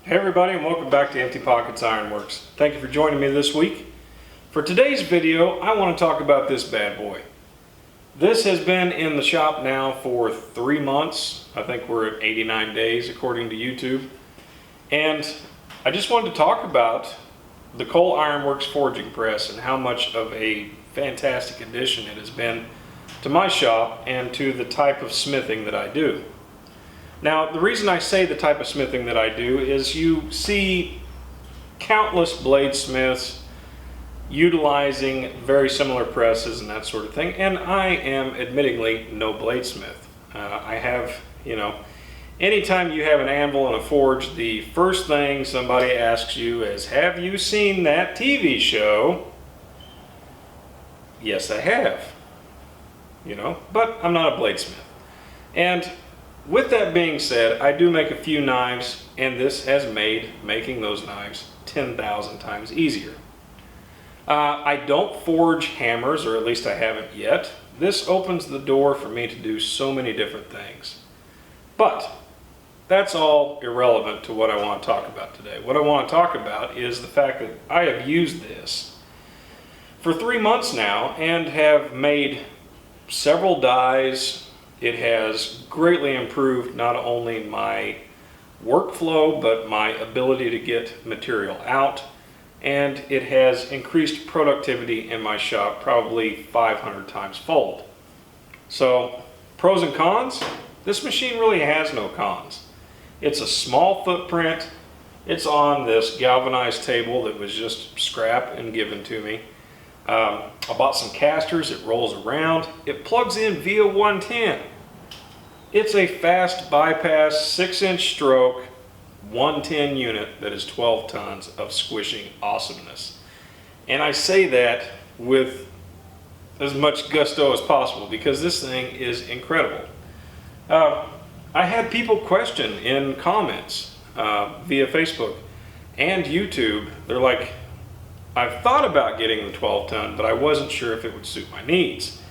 Hey everybody, and welcome back to Empty Pockets Ironworks. Thank you for joining me this week. For today's video, I want to talk about this bad boy. This has been in the shop now for 3 months. I think we're at 89 days according to YouTube. And I just wanted to talk about the Coal Ironworks forging press and how much of a fantastic addition it has been to my shop and to the type of smithing that I do. Now, the reason I say the type of smithing that I do is you see countless bladesmiths utilizing very similar presses and that sort of thing, and I am admittingly no bladesmith. I have, anytime you have an anvil and a forge, the first thing somebody asks you is, have you seen that TV show? Yes, I have. But I'm not a bladesmith. And with that being said, I do make a few knives, and this has made making those knives 10,000 times easier. I don't forge hammers, or at least I haven't yet. This opens the door for me to do so many different things. But that's all irrelevant to what I want to talk about today. What I want to talk about is the fact that I have used this for 3 months now and have made several dies. It has greatly improved not only my workflow, but my ability to get material out, and it has increased productivity in my shop probably 500 times fold. So, pros and cons? This machine really has no cons. It's a small footprint. It's on this galvanized table that was just scrap and given to me. I bought some casters. It rolls around. It plugs in via 110. It's a fast bypass 6-inch stroke 110 unit that is 12 tons of squishing awesomeness. And I say that with as much gusto as possible because this thing is incredible. I had people question in comments via Facebook and YouTube. They're like, I've thought about getting the 12 ton, but I wasn't sure if it would suit my needs.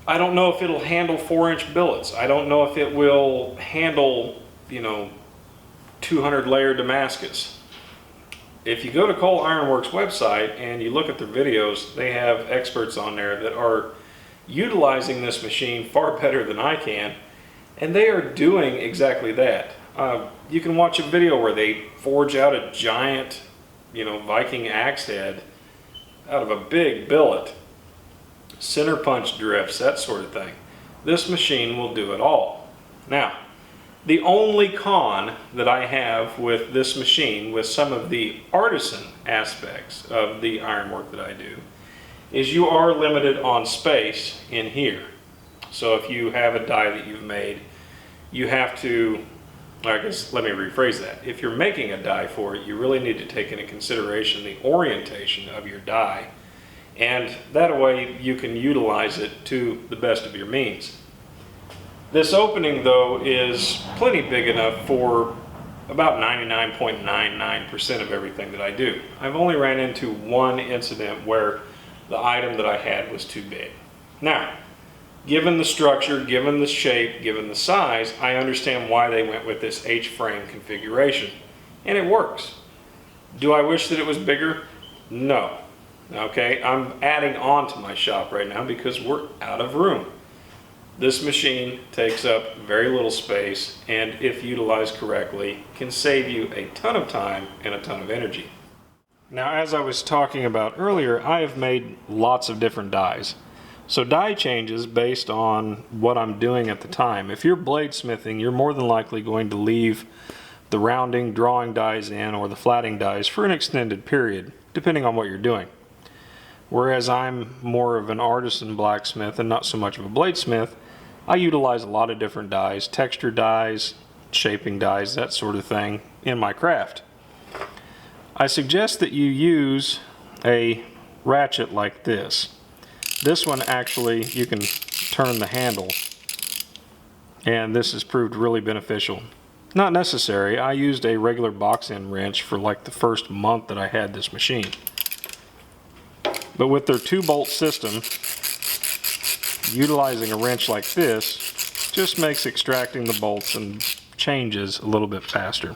I don't know if it'll handle 4-inch billets. I don't know if it will handle, 200 layer Damascus. If you go to Coal Ironworks website and you look at their videos, they have experts on there that are utilizing this machine far better than I can, and they are doing exactly that. You can watch a video where they forge out a giant Viking axe head out of a big billet, center punch drifts, that sort of thing. This machine will do it all. Now, the only con that I have with this machine, with some of the artisan aspects of the ironwork that I do, is you are limited on space in here. So if you have a die that you've made, you have to, I guess, let me rephrase that. If you're making a die for it, you really need to take into consideration the orientation of your die, and that way you can utilize it to the best of your means. This opening, though, is plenty big enough for about 99.99% of everything that I do. I've only ran into one incident where the item that I had was too big. Now, given the structure, given the shape, given the size, I understand why they went with this H-frame configuration, and it works. Do I wish that it was bigger? No. Okay, I'm adding on to my shop right now because we're out of room. This machine takes up very little space, and if utilized correctly, can save you a ton of time and a ton of energy. Now, as I was talking about earlier, I have made lots of different dies. So die changes based on what I'm doing at the time. If you're bladesmithing, you're more than likely going to leave the rounding, drawing dies in, or the flatting dies for an extended period, depending on what you're doing. Whereas I'm more of an artisan blacksmith and not so much of a bladesmith, I utilize a lot of different dies, texture dies, shaping dies, that sort of thing in my craft. I suggest that you use a ratchet like this. This one actually, you can turn the handle, and this has proved really beneficial. Not necessary. I used a regular box end wrench for like the first month that I had this machine. But with their 2-bolt system, utilizing a wrench like this just makes extracting the bolts and changes a little bit faster.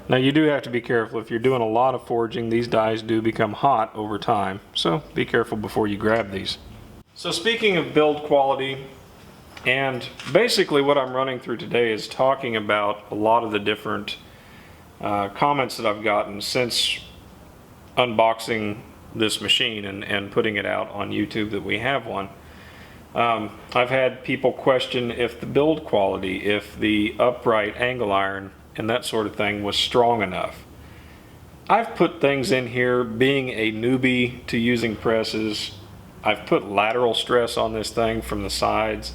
Now you do have to be careful. If you're doing a lot of forging, these dies do become hot over time, so be careful before you grab these. So speaking of build quality, and basically what I'm running through today is talking about a lot of the different comments that I've gotten since unboxing this machine and putting it out on YouTube that we have one. I've had people question if the build quality, if the upright angle iron and that sort of thing was strong enough. I've put things in here, being a newbie to using presses, I've put lateral stress on this thing from the sides.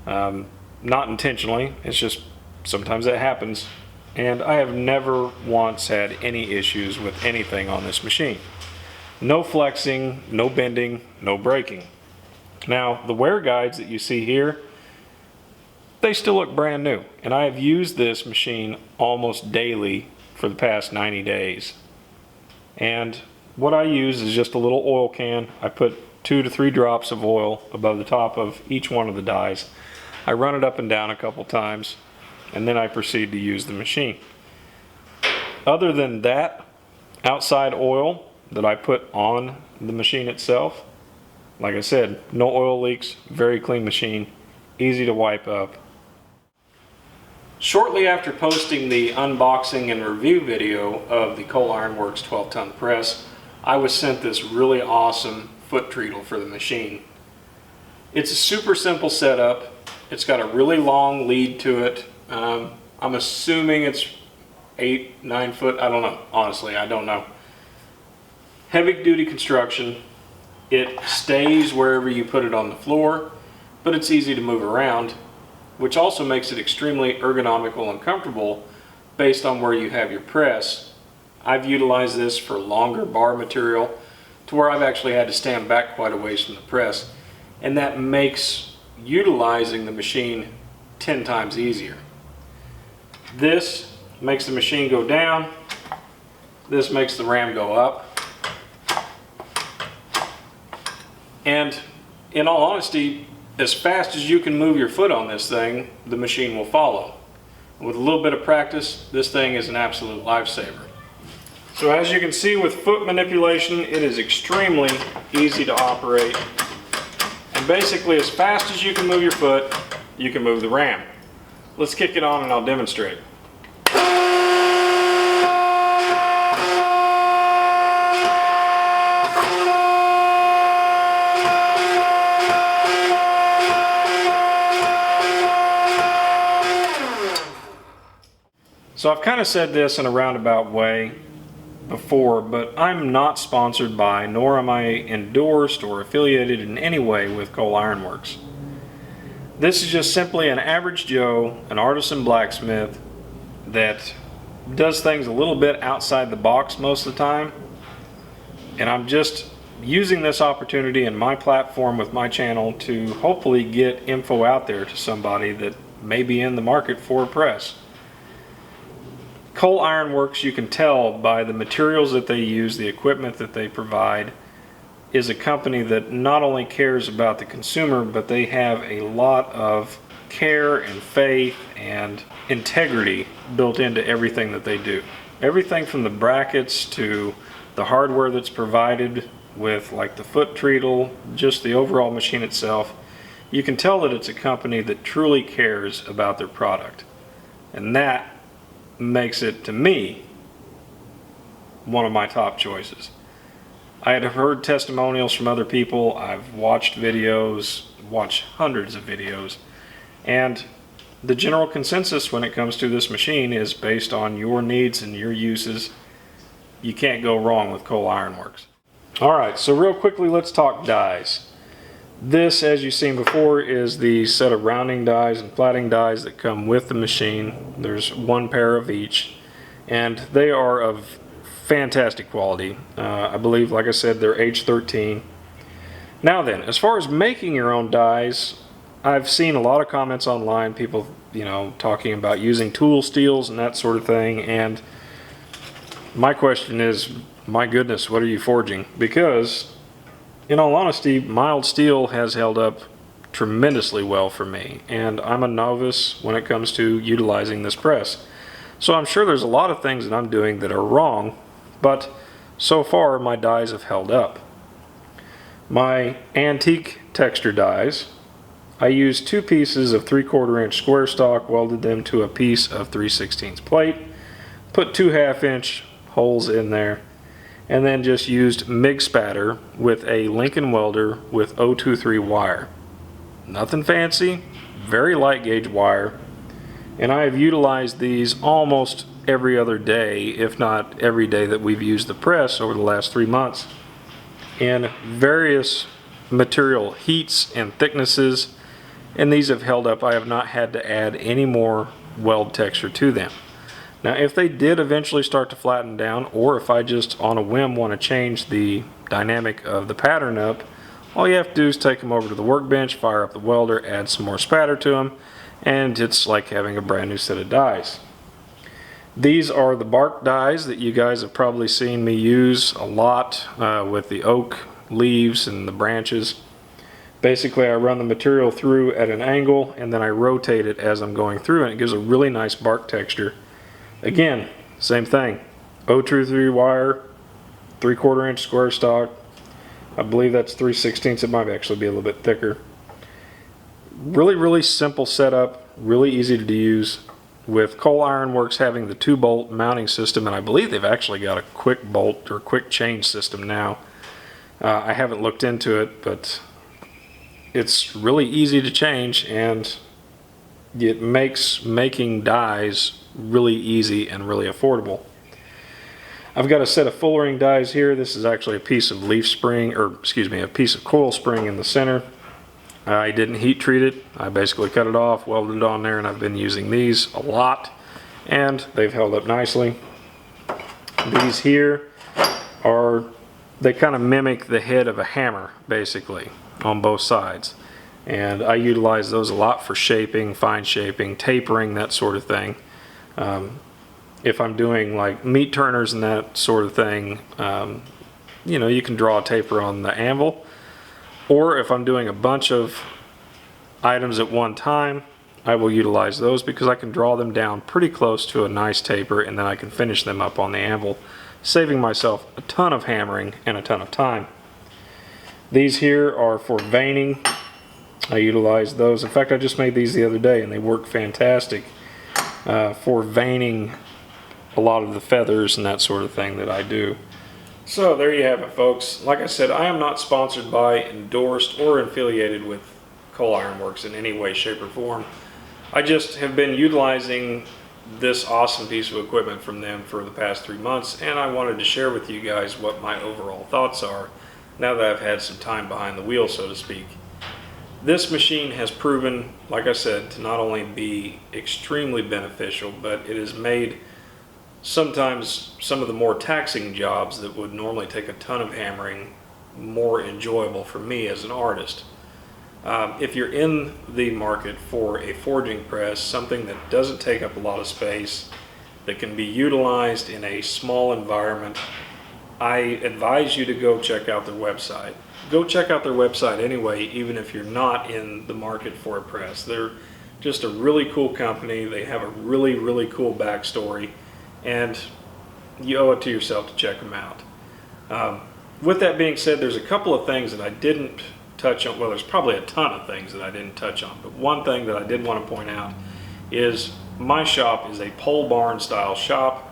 Not intentionally, it's just sometimes that happens. And I have never once had any issues with anything on this machine. No flexing, no bending, no breaking. Now, the wear guides that you see here, they still look brand new. And I have used this machine almost daily for the past 90 days. And what I use is just a little oil can. I put 2 to 3 drops of oil above the top of each one of the dies. I run it up and down a couple times, and then I proceed to use the machine. Other than that outside oil that I put on the machine itself, like I said, no oil leaks, very clean machine, easy to wipe up. Shortly after posting the unboxing and review video of the Coal Ironworks 12-ton press, I was sent this really awesome foot treadle for the machine. It's a super simple setup. It's got a really long lead to it. I'm assuming it's 8-9 foot. I don't know. Honestly, I don't know. Heavy duty construction. It stays wherever you put it on the floor, but it's easy to move around, which also makes it extremely ergonomical and comfortable based on where you have your press. I've utilized this for longer bar material to where I've actually had to stand back quite a ways from the press, and that makes utilizing the machine 10 times easier. This makes the machine go down, this makes the ram go up, and in all honesty, as fast as you can move your foot on this thing, the machine will follow. With a little bit of practice, this thing is an absolute lifesaver. So as you can see with foot manipulation, it is extremely easy to operate. And basically, as fast as you can move your foot, you can move the ram. Let's kick it on and I'll demonstrate. So I've kind of said this in a roundabout way before, but I'm not sponsored by, nor am I endorsed or affiliated in any way with Coal Ironworks. This is just simply an average Joe, an artisan blacksmith that does things a little bit outside the box most of the time. And I'm just using this opportunity and my platform with my channel to hopefully get info out there to somebody that may be in the market for a press. Coal Ironworks, you can tell by the materials that they use, the equipment that they provide, is a company that not only cares about the consumer, but they have a lot of care and faith and integrity built into everything that they do. Everything from the brackets to the hardware that's provided with, like the foot treadle, just the overall machine itself, you can tell that it's a company that truly cares about their product. And that makes it, to me, one of my top choices. I had heard testimonials from other people, I've watched videos, watched hundreds of videos, and the general consensus when it comes to this machine is based on your needs and your uses. You can't go wrong with Coal Ironworks. Alright, so real quickly let's talk dies. This, as you've seen before, is the set of rounding dies and flatting dies that come with the machine. There's one pair of each, and they are of fantastic quality. I believe, like I said, they're H13. Now then, as far as making your own dies, I've seen a lot of comments online, people, talking about using tool steels and that sort of thing, and my question is, my goodness, what are you forging? Because in all honesty, mild steel has held up tremendously well for me, and I'm a novice when it comes to utilizing this press. So I'm sure there's a lot of things that I'm doing that are wrong, but so far my dies have held up. My antique texture dies, I used 2 pieces of 3/4 inch square stock, welded them to a piece of 3/16 plate, put 2 1/2 inch holes in there, and then just used MIG spatter with a Lincoln welder with 023 wire. Nothing fancy, very light gauge wire, and I have utilized these almost every other day, if not every day that we've used the press over the last 3 months, in various material heats and thicknesses, and these have held up. I have not had to add any more weld texture to them. Now if they did eventually start to flatten down, or if I just on a whim want to change the dynamic of the pattern up, all you have to do is take them over to the workbench, fire up the welder, add some more spatter to them, and it's like having a brand new set of dies. These are the bark dies that you guys have probably seen me use a lot with the oak leaves and the branches. Basically I run the material through at an angle and then I rotate it as I'm going through, and it gives a really nice bark texture. Again, same thing, 023 wire, 3/4 inch square stock. I believe that's 3/16. It might actually be a little bit thicker. Really simple setup, really easy to use, with Coal Ironworks having the 2-bolt mounting system, and I believe they've actually got a quick bolt or quick change system now. I haven't looked into it, but it's really easy to change, and it makes making dies really easy and really affordable. I've got a set of full ring dies here. This is actually a piece of leaf spring, or excuse me, a piece of coil spring in the center. I didn't heat treat it. I basically cut it off, welded it on there, and I've been using these a lot, and they've held up nicely. These here are, they kind of mimic the head of a hammer basically on both sides, and I utilize those a lot for shaping, fine shaping, tapering, that sort of thing. If I'm doing like meat turners and that sort of thing, you know, you can draw a taper on the anvil, or if I'm doing a bunch of items at one time, I will utilize those because I can draw them down pretty close to a nice taper, and then I can finish them up on the anvil, saving myself a ton of hammering and a ton of time. These here are for veining. I utilize those. In fact, I just made these the other day and they work fantastic for veining a lot of the feathers and that sort of thing that I do. So there you have it, folks. Like I said, I am not sponsored by, endorsed, or affiliated with Coal Ironworks in any way, shape, or form. I just have been utilizing this awesome piece of equipment from them for the past 3 months, and I wanted to share with you guys what my overall thoughts are now that I've had some time behind the wheel, so to speak. This machine has proven, like I said, to not only be extremely beneficial, but it has made sometimes some of the more taxing jobs that would normally take a ton of hammering more enjoyable for me as an artist. If you're in the market for a forging press, something that doesn't take up a lot of space, that can be utilized in a small environment, I advise you to go check out their website. Go check out their website anyway, even if you're not in the market for a press. They're just a really cool company. They have a really cool backstory, and you owe it to yourself to check them out. With that being said, there's a couple of things that I didn't touch on. Well, there's probably a ton of things that I didn't touch on, but one thing that I did want to point out is my shop is a pole barn style shop.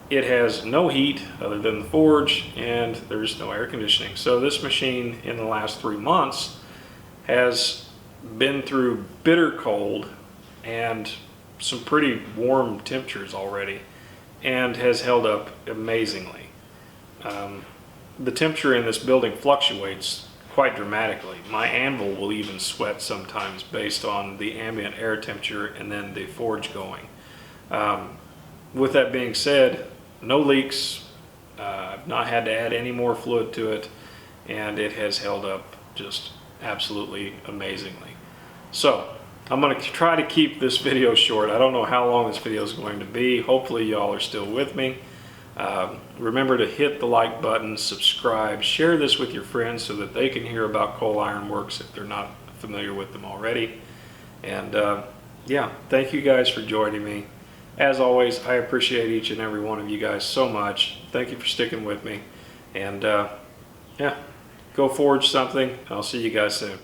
It has no heat other than the forge, and there's no air conditioning. So this machine in the last 3 months has been through bitter cold and some pretty warm temperatures already, and has held up amazingly. The temperature in this building fluctuates quite dramatically. My anvil will even sweat sometimes based on the ambient air temperature and then the forge going. With that being said, no leaks. I've not had to add any more fluid to it, and it has held up just absolutely amazingly. So I'm going to try to keep this video short. I don't know how long this video is going to be. Hopefully y'all are still with me. Remember to hit the like button, subscribe, share this with your friends so that they can hear about Coal Ironworks if they're not familiar with them already. And yeah, thank you guys for joining me. As always, I appreciate each and every one of you guys so much. Thank you for sticking with me. And yeah, go forge something. I'll see you guys soon.